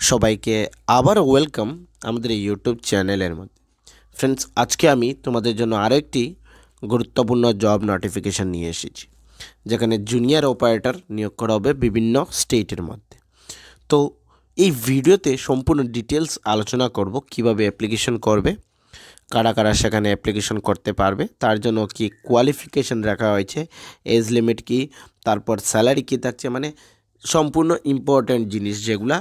সবাইকে আবার ওয়েলকাম আমাদের এই ইউটিউব চ্যানেলের মধ্যে। ফ্রেন্ডস, আজকে আমি তোমাদের জন্য আরও একটি গুরুত্বপূর্ণ জব নোটিফিকেশান নিয়ে এসেছি, যেখানে জুনিয়র অপারেটর নিয়োগ করা হবে বিভিন্ন স্টেটের মধ্যে। তো এই ভিডিওতে সম্পূর্ণ ডিটেলস আলোচনা করব, কিভাবে অ্যাপ্লিকেশন করবে, কারা কারা সেখানে অ্যাপ্লিকেশন করতে পারবে, তার জন্য কি কোয়ালিফিকেশান রাখা হয়েছে, এজ লিমিট কি, তারপর স্যালারি কী থাকছে, মানে সম্পূর্ণ ইম্পর্ট্যান্ট জিনিস যেগুলা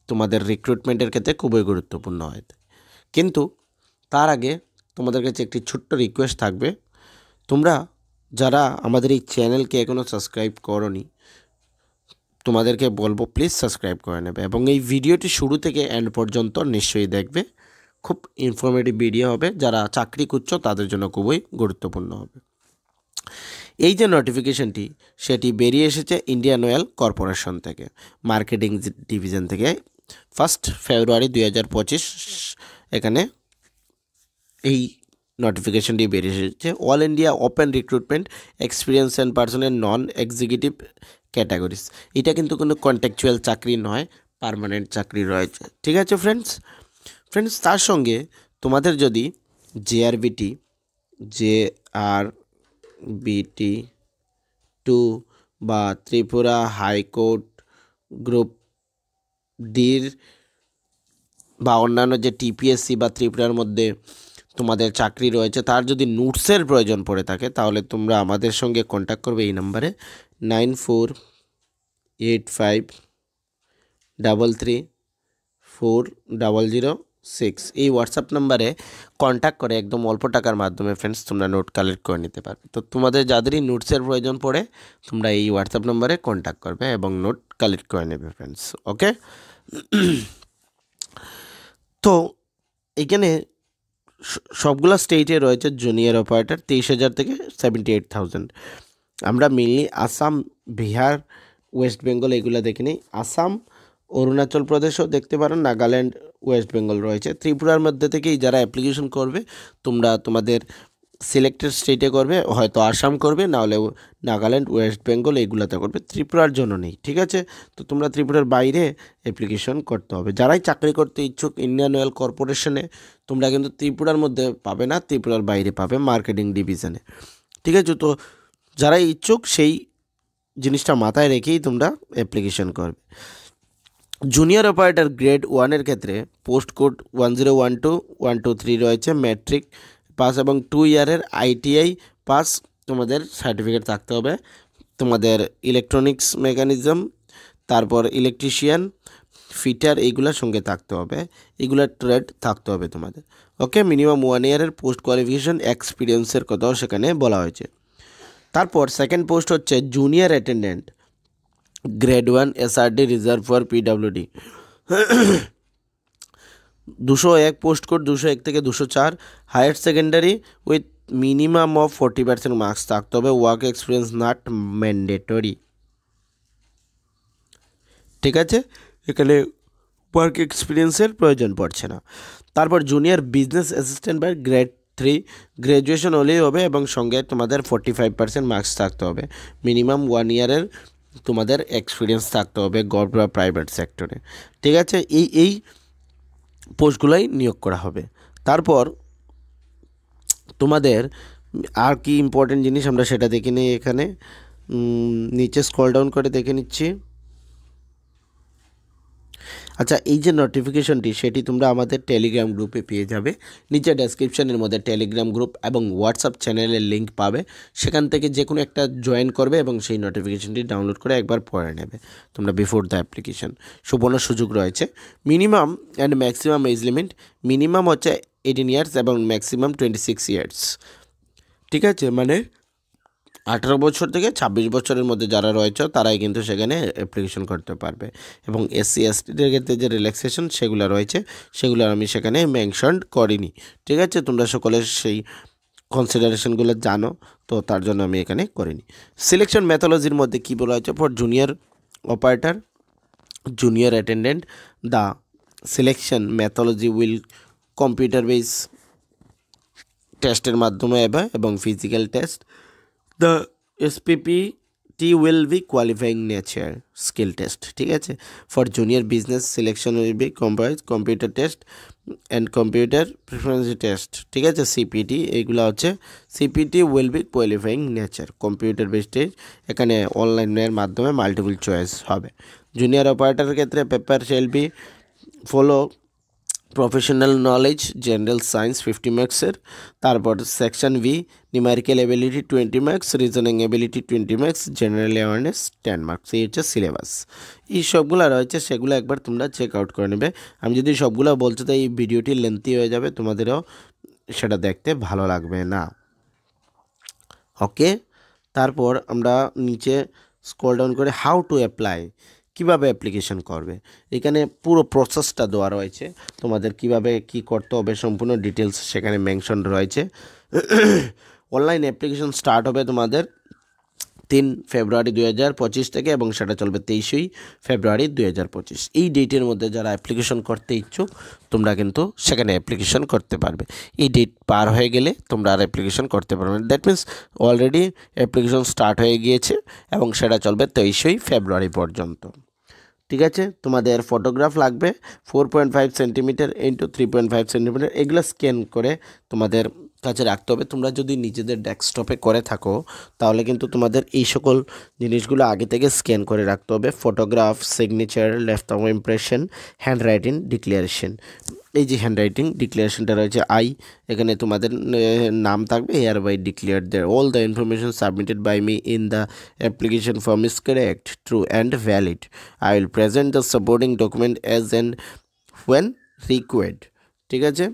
তোমাদের রিক্রুটমেন্টের ক্ষেত্রে খুবই গুরুত্বপূর্ণ হয়। কিন্তু তার আগে তোমাদের কাছে একটি ছোট্ট রিকোয়েস্ট থাকবে, তোমরা যারা আমাদের এই চ্যানেলকে এখনও সাবস্ক্রাইব করোনি, তোমাদেরকে বলবো প্লিজ সাবস্ক্রাইব করে নেবে এবং এই ভিডিওটি শুরু থেকে এন্ড পর্যন্ত নিশ্চয়ই দেখবে। খুব ইনফরমেটিভ ভিডিও হবে, যারা চাকরি খুঁজছো তাদের জন্য খুবই গুরুত্বপূর্ণ হবে। এই যে নোটিফিকেশনটি, সেটি বেরিয়ে এসেছে ইন্ডিয়ান অয়েল কর্পোরেশন থেকে, মার্কেটিং ডিভিশন থেকে। 1 ফেব্রুয়ারি 2025 এখানে এই নোটিফিকেশনটি বেরিয়ে এসেছে। All India open recruitment experience and পার্সনের নন এক্সিকিউটিভ ক্যাটাগরিজ। এটা কিন্তু কোনো কন্ট্রাকচুয়াল চাকরি নয়, পার্মানেন্ট চাকরি রয়েছে। ঠিক আছে ফ্রেন্ডস, তার সঙ্গে তোমাদের যদি JRBT 2 বা ত্রিপুরা হাইকোর্ট গ্রুপ ডির বা অন্যান্য যে TPSC বা ত্রিপুরার মধ্যে তোমাদের চাকরি রয়েছে, তার যদি নোটসের প্রয়োজন পড়ে থাকে, তাহলে তোমরা আমাদের সঙ্গে কন্ট্যাক্ট করবে এই নাম্বারে 9485334006। এই হোয়াটসঅ্যাপ নাম্বারে কন্ট্যাক্ট করে একদম অল্প টাকার মাধ্যমে ফ্রেন্ডস তোমরা নোট কালেক্ট করে নিতে পারবে। তো তোমাদের যাদেরই নোটসের প্রয়োজন পড়ে, তোমরা এই হোয়াটসঅ্যাপ নাম্বারে কন্ট্যাক্ট করবে এবং নোট কালেক্ট করে নেবে ফ্রেন্ডস। ওকে, তো এখানে সবগুলো স্টেটে রয়েছে জুনিয়র অপারেটর 23,000 থেকে 78,000। আমরা মেনলি আসাম, বিহার, ওয়েস্ট বেঙ্গল এগুলো দেখে নিই। আসাম, অরুণাচল প্রদেশও দেখতে পারো, নাগাল্যান্ড, ওয়েস্ট বেঙ্গল রয়েছে। ত্রিপুরার মধ্যে থেকেই যারা অ্যাপ্লিকেশন করবে, তোমরা তোমাদের সিলেক্টেড স্টেটে করবে, হয়তো আসাম করবে, নাহলে নাগাল্যান্ড, ওয়েস্ট বেঙ্গল এইগুলোতে করবে, ত্রিপুরার জন্য নেই। ঠিক আছে, তো তোমরা ত্রিপুরার বাইরে অ্যাপ্লিকেশন করতে হবে। যারাই চাকরি করতে ইচ্ছুক ইন্ডিয়ান অয়েল কর্পোরেশনে, তোমরা কিন্তু ত্রিপুরার মধ্যে পাবে না, ত্রিপুরার বাইরে পাবে মার্কেটিং ডিভিশনে। ঠিক আছে, তো যারা ইচ্ছুক সেই জিনিসটা মাথায় রেখেই তোমরা অ্যাপ্লিকেশন করবে। জুনিয়র অপারেটর গ্রেড 1-এর ক্ষেত্রে পোস্ট কোড 1012-123 রয়েছে, ম্যাট্রিক পাস এবং 2 ইয়ারের ITI পাস তোমাদের সার্টিফিকেট থাকতে হবে। তোমাদের ইলেকট্রনিক্স মেকানিজম, তারপর ইলেকট্রিশিয়ান, ফিটার এইগুলোর সঙ্গে থাকতে হবে, এগুলোর ট্রেড থাকতে হবে তোমাদের। ওকে, মিনিমাম 1 ইয়ারের পোস্ট কোয়ালিফিকেশন এক্সপিরিয়েন্সের কথাও সেখানে বলা হয়েছে। তারপর সেকেন্ড পোস্ট হচ্ছে junior attendant grade 1 SRD reserve for PWD। 201 post code 201 থেকে 204। Higher secondary with minimum of 40% marks থাকতে হবে। Work experience not mandatory. ঠিক আছে, এখানে ওয়ার্ক এক্সপিরিয়েন্সের প্রয়োজন পড়ছে না। তারপর junior business assistant by grade 3, graduation হলেই হবে এবং সঙ্গে তোমাদের 45% মার্কস থাকতে হবে। মিনিমাম 1 ইয়ারের তোমাদের এক্সপিরিয়েন্স থাকতে হবে গভর্নমেন্ট বা প্রাইভেট সেক্টরে। ঠিক আছে, এই পোস্টগুলোই নিয়োগ করা হবে। তারপর তোমাদের আর কি ইম্পর্টেন্ট জিনিস আমরা সেটা দেখে নিই। এখানে নিচে স্ক্রল ডাউন করে দেখে নিচ্ছি। আচ্ছা, এই যে নোটিফিকেশনটি, সেটি তোমরা আমাদের টেলিগ্রাম গ্রুপে পেয়ে যাবে। নিচে ডেসক্রিপশনের মধ্যে টেলিগ্রাম গ্রুপ এবং হোয়াটসঅ্যাপ চ্যানেলের লিঙ্ক পাবে, সেখান থেকে যে কোনো একটা জয়েন করবে এবং সেই নোটিফিকেশনটি ডাউনলোড করে একবার পড়ে নেবে তোমরা বিফোর দ্য অ্যাপ্লিকেশন। সুবর্ণ সুযোগ রয়েছে। Minimum and maximum age limit, minimum হচ্ছে 18 ইয়ার্স এবং ম্যাক্সিমাম 26 ইয়ার্স। ঠিক আছে, মানে 18 বছর থেকে 26 বছরের মধ্যে যারা রয়েছে তারাই কিন্তু সেখানে অ্যাপ্লিকেশন করতে পারবে। এবং SC STদের ক্ষেত্রে যে রিল্যাক্সেশন সেগুলো রয়েছে, সেগুলো আমি সেখানে মেনশন করিনি। ঠিক আছে, তোমরা সকলে সেই কনসিডারেশনগুলো জানো, তো তার জন্য আমি এখানে করিনি। সিলেকশন মেথোলজির মধ্যে কী বলা হয়েছে, for junior operator, junior attendant, the selection methodology will computer base টেস্টের মাধ্যমে এবং physical test. The SPP CPT will be qualifying nature skill test, ঠিক আছে। For junior business selection will be comprised computer test and computer preference test, ঠিক আছে। CPT এইগুলো হচ্ছে CPT will be qualifying nature computer based, এখানে অনলাইনের মাধ্যমে multiple choice হবে। জুনিয়র অপারেটরের ক্ষেত্রে paper shall be follow professional knowledge general science 50 মার্কসের, তারপর section V numerical ability 20 marks, reasoning ability 20 marks, general awareness 10 marks. এই হচ্ছে সিলেবাস। এই সবগুলো রয়েছে, সেগুলো একবার তোমরা চেক আউট করে নেবে। আমি যদি সবগুলো বলতে তাই এই ভিডিওটি লেন্থি হয়ে যাবে, তোমাদেরও সেটা দেখতে ভালো লাগবে না। ওকে, তারপর আমরা নিচে স্ক্রল ডাউন করে হাউ টু অ্যাপ্লাই, কিভাবে অ্যাপ্লিকেশন করবে, এখানে পুরো প্রসেসটা দেওয়া রয়েছে, তোমাদের কিভাবে কি করতে হবে সম্পূর্ণ ডিটেলস সেখানে মেনশন রয়েছে। অনলাইন অ্যাপ্লিকেশন স্টার্ট হবে তোমাদের 3 ফেব্রুয়ারি 2025 থেকে এবং সেটা চলবে 23 ফেব্রুয়ারি 2025। এই ডেটের মধ্যে যারা অ্যাপ্লিকেশন করতে ইচ্ছুক তোমরা কিন্তু সেখানে অ্যাপ্লিকেশন করতে পারবে। এই ডেট পার হয়ে গেলে তোমরা আর অ্যাপ্লিকেশন করতে পারবে না। That means already application start হয়ে গিয়েছে এবং সেটা চলবে 23 ফেব্রুয়ারি পর্যন্ত, ঠিক আছে। তোমাদের ফটোগ্রাফ লাগবে 4.5 সেন্টিমিটার ইন্টু 3.5 সেন্টিমিটার, এগুলো স্ক্যান করে তোমাদের কাছে রাখতে হবে। তোমরা যদি নিজেদের ডেস্কটপে করে থাকো তাহলে কিন্তু তোমাদের এই সকল জিনিসগুলো আগে থেকে স্ক্যান করে রাখতে হবে। Photograph, signature, left thumb impression, handwriting declaration. এই যে হ্যান্ড রাইটিং ডিক্লারেশনটা রয়েছে এখানে তোমাদের নাম থাকবে, hereby declare there all the information submitted by me in the application form is correct, true and valid. I will present the supporting document as and when required, ঠিক আছে।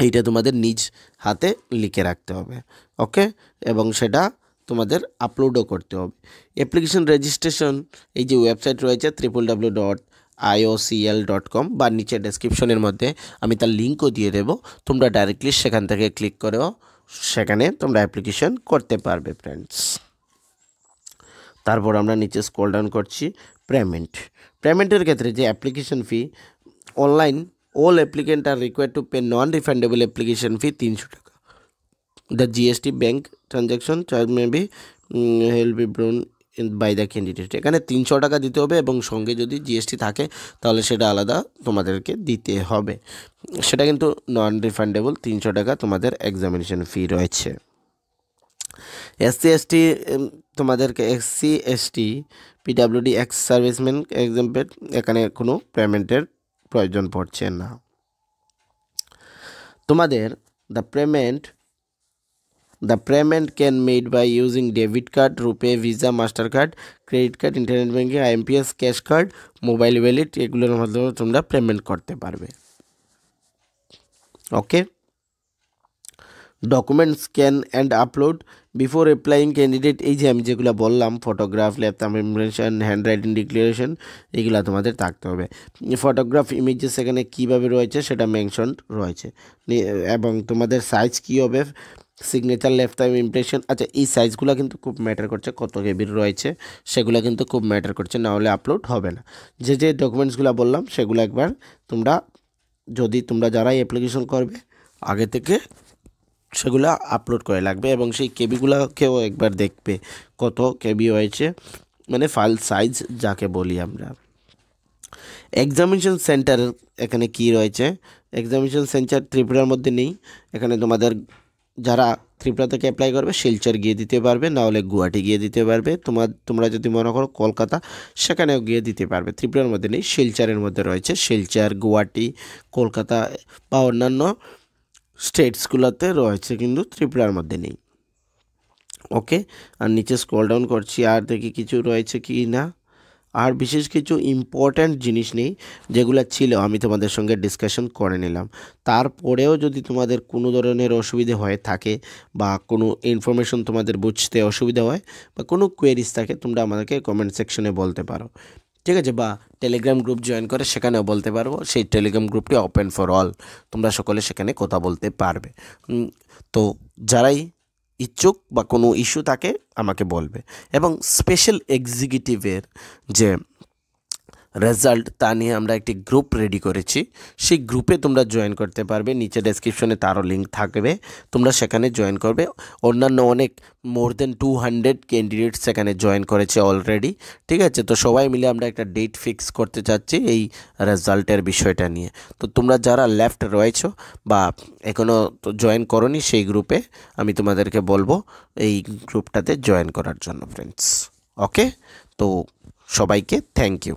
এইটা তোমাদের নিজ হাতে লিখে রাখতে হবে, ওকে, এবং সেটা তোমাদের আপলোডও করতে হবে। অ্যাপ্লিকেশন রেজিস্ট্রেশন এই যে ওয়েবসাইট রয়েছে www.iocl.com বা নিচে ডেসক্রিপশনের মধ্যে আমি তার লিঙ্কও দিয়ে দেবো, তোমরা ডাইরেক্টলি সেখান থেকে ক্লিক করেও সেখানে তোমরা অ্যাপ্লিকেশন করতে পারবে ফ্রেন্ডস। তারপর আমরা নিচে স্ক্রল ডাউন করছি, পেমেন্টের ক্ষেত্রে যে application fee online all applicants are required to pay non-refundable application fee 300 টাকা। The GST bank transaction charge may be will be borne by the candidate, এখানে 300 টাকা দিতে হবে এবং সঙ্গে যদি জিএসটি থাকে তাহলে সেটা আলাদা তোমাদেরকে দিতে হবে। সেটা কিন্তু নন রিফান্ডেবল, 300 টাকা তোমাদের এক্সামিনেশন ফি রয়েছে। SC/ST তোমাদেরকে SC/ST PWD ex serviceman example এখানে কোনো পেমেন্টের প্রয়োজন পড়ছে না। তোমাদের the payment can made by using debit card, RuPay, Visa, master card, credit card, internet banking, IMPS, cash card, mobile wallet, এগুলোর মাধ্যমে তোমরা পেমেন্ট করতে পারবে, okay. Document scan and upload before applying candidate, এই যে আমি যেগুলো বললাম photograph, left thumb impression, handwriting declaration, এগুলো তোমাদের থাকতে হবে। ফটোগ্রাফ ইমেজেস এখানে কীভাবে রয়েছে সেটা মেনশন রয়েছে এবং তোমাদের সাইজ কী হবে, সিগনেচার, লেফট থাম্ব ইমপ্রেশন, আচ্ছা এই সাইজগুলো কিন্তু খুব ম্যাটার করছে, কত কেবির রয়েছে সেগুলো কিন্তু খুব ম্যাটার করছে, না হলে আপলোড হবে না। যে যে ডকুমেন্টসগুলো বললাম সেগুলো একবার তোমরা যারাই অ্যাপ্লিকেশন করবে আগে থেকে সেগুলো আপলোড করে লাগবে এবং সেই কেবিগুলোকেও একবার দেখবে কত কেবি হয়েছে, মানে ফাইল সাইজ যাকে বলি আমরা। এক্সামিনেশন সেন্টার এখানে কি রয়েছে, এক্সামিনেশন সেন্টার ত্রিপুরার মধ্যে নেই, এখানে তোমাদের যারা ত্রিপুরা থেকে অ্যাপ্লাই করবে শিলচর গিয়ে দিতে পারবে, না হলে গুয়াহাটি গিয়ে দিতে পারবে। তোমরা যদি মনে করো কলকাতা সেখানেও গিয়ে দিতে পারবে, ত্রিপুরার মধ্যে নেই, শিলচরের মধ্যে রয়েছে। শিলচর, গুয়াহাটি, কলকাতা বা অন্যান্য স্টেটসগুলোতে রয়েছে কিন্তু ত্রিপুরার মধ্যে নেই, ওকে। আর নিচে স্ক্রল ডাউন করছি আর দেখি কিছু রয়েছে কি না, আর বিশেষ কিছু ইম্পর্ট্যান্ট জিনিস নেই, যেগুলো ছিল আমি তোমাদের সঙ্গে ডিসকাশন করে নিলাম। তারপরেও যদি তোমাদের কোনো ধরনের অসুবিধা হয়ে থাকে বা কোনো ইনফরমেশন তোমাদের বুঝতে অসুবিধা হয় বা কোনো কোয়েরিজ থাকে তোমরা আমাদেরকে কমেন্ট সেকশনে বলতে পারো, ঠিক আছে, বা টেলিগ্রাম গ্রুপ জয়েন করে সেখানেও বলতে পারবো। সেই টেলিগ্রাম গ্রুপটি ওপেন ফর অল, তোমরা সকলে সেখানে কথা বলতে পারবে। তো যারাই ইচ্ছুক বা কোনো ইস্যু থাকে আমাকে বলবে। এবং স্পেশাল এক্সিকিউটিভের যে রেজাল্ট তা নিয়ে আমরা একটি গ্রুপ রেডি করেছি। সেই গ্রুপে তোমরা জয়েন করতে পারবে, নিচে ডেসক্রিপশনে তারও লিঙ্ক থাকবে, তোমরা সেখানে জয়েন করবে। অন্যান্য অনেক মোর দেন 200 ক্যান্ডিডেট সেখানে জয়েন করেছে অলরেডি। ঠিক আছে, তো সবাই মিলে আমরা একটা ডেট ফিক্স করতে চাচ্ছি এই রেজাল্টের বিষয়টা নিয়ে। তো তোমরা যারা লেফট রয়েছো বা এখনও তো জয়েন করোনি সেই গ্রুপে, আমি তোমাদেরকে বলবো এই গ্রুপটাতে জয়েন করার জন্য ফ্রেন্ডস। ওকে, তো সবাইকে থ্যাংক ইউ।